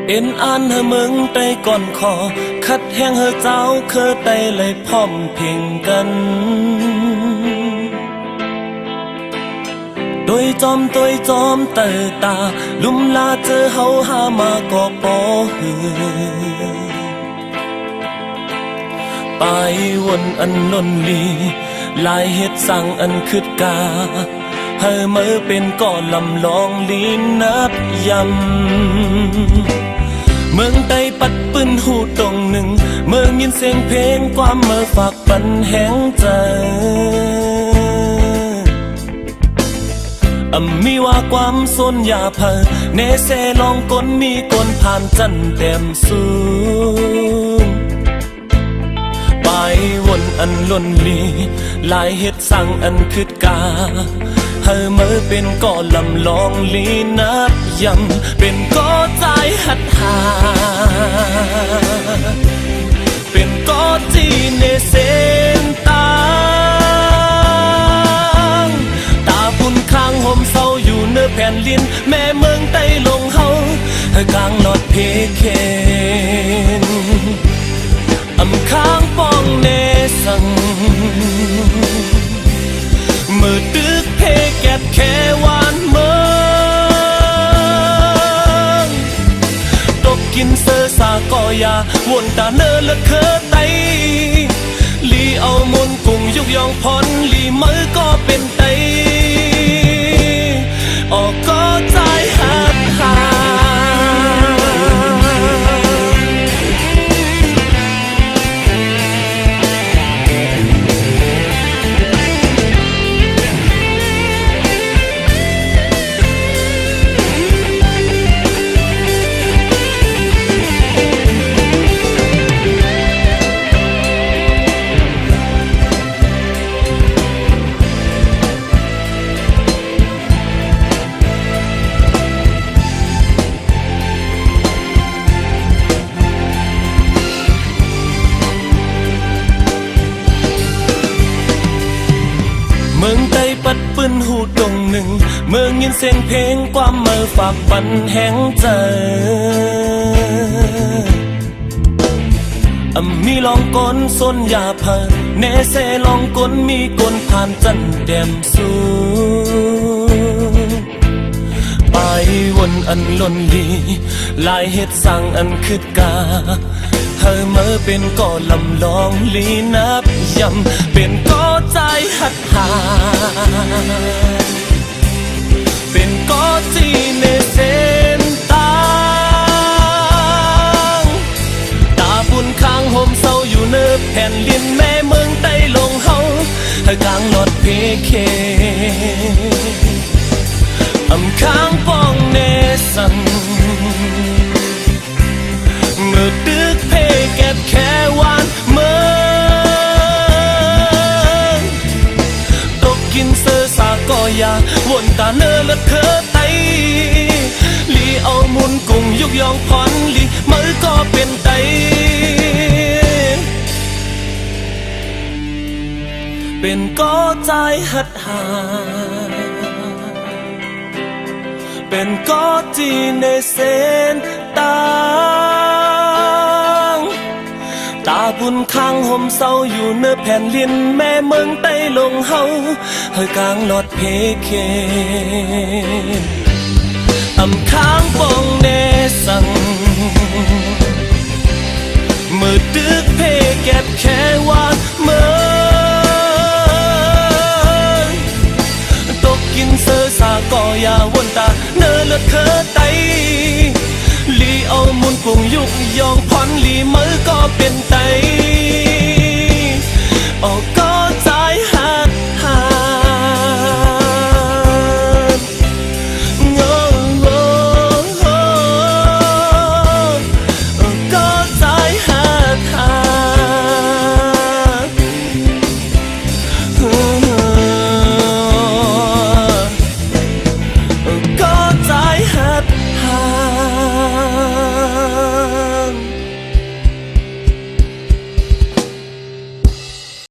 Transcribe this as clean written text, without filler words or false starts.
เอ็นอ่านเฮอมึงไตก่อนคอคัดแห้งเฮอเจ้าเคอไตเลยพร้อมเพ่งกันโดยจอมเตอตาลุ่มลาเจอเฮาหามาก็ปอหือไปวนอันล้นลีลายเฮ็ดสั่งอันคืดกาเฮอเมื่อเป็นก่อลำลองลีนับยำเมืองใต้ปัดปืนหูตรงหนึ่งเมืองยินเสียงเพลงความเมื่อฝากปันแห้งใจมีว่าความสนยาเพอเนเซลองก้นมีก้นผ่านจันเต็มสูงไปวนอันล้นลีลายเฮ็ดสั่งอันคืดกาเฮอเมื่อเป็นก่อลำลองลีนับยำเป็นก่อใจหัดหาเป็นก่อจีเนเซนตาตาพุ่นข้างห่มเศร้าอยู่เนื้อแผ่นลิ้นแม่เมืองใต้ลงเฮาเฮอกลางหลอดเพเคนข้างป้องเนสังมือตึกเพแกดแค่วานเมืองตกกินเสือสาก่อยาวนตาเนอและเคอไตลีเอามุนกุ้งยุกยองพรลีมือก็เป็นไตออกก็ใจหักหาเมืองใต้ปัดปืนหูตรงหนึ่งเมืองยินเสียงเพลงความเมื่อฝากปันแห้งใจมีลองก้นส้นยาเพอเนเซลองก้นมีก้นผ่านจันแดมสูไปวนอันล้นลีลายเฮ็ดสั่งอันคืดกาเฮอเมื่อเป็นก่อลำลองลีนับยำเป็นก่อใจหัดหาเป็นก่อจีเนเซนตาตาบุญข้างห่มเศร้าอยู่เนื้อแผ่นลิ้นแม่เมืองใต้ลงเฮาเฮอกลางหลอดเพเคข้างป้องเนสังมือตึกเพแกดแค่วานเมืองตกกินเสือสาก่อยาวนตาเนอและเคอไตลีเอามุนกุ้งยุกยองพรลีมือก็เป็นไตเป็นก็ใจหัดหาเป็นก็จีในเส้นตางตาบุญข้างห่มเศร้าอยู่เนื้อแผ่นลิ้นแม่เมืองใต้ลงเฮาเฮอกลางหลอดเพเคนข้างป้องเนสังมือตึกเพแกดแค่วานเมืองตกกินเสือสาก่อยาวนตาเนอเลือดเคอไตลีเอามุนกุ้งยุกยองพรลีมือก็เป็นไต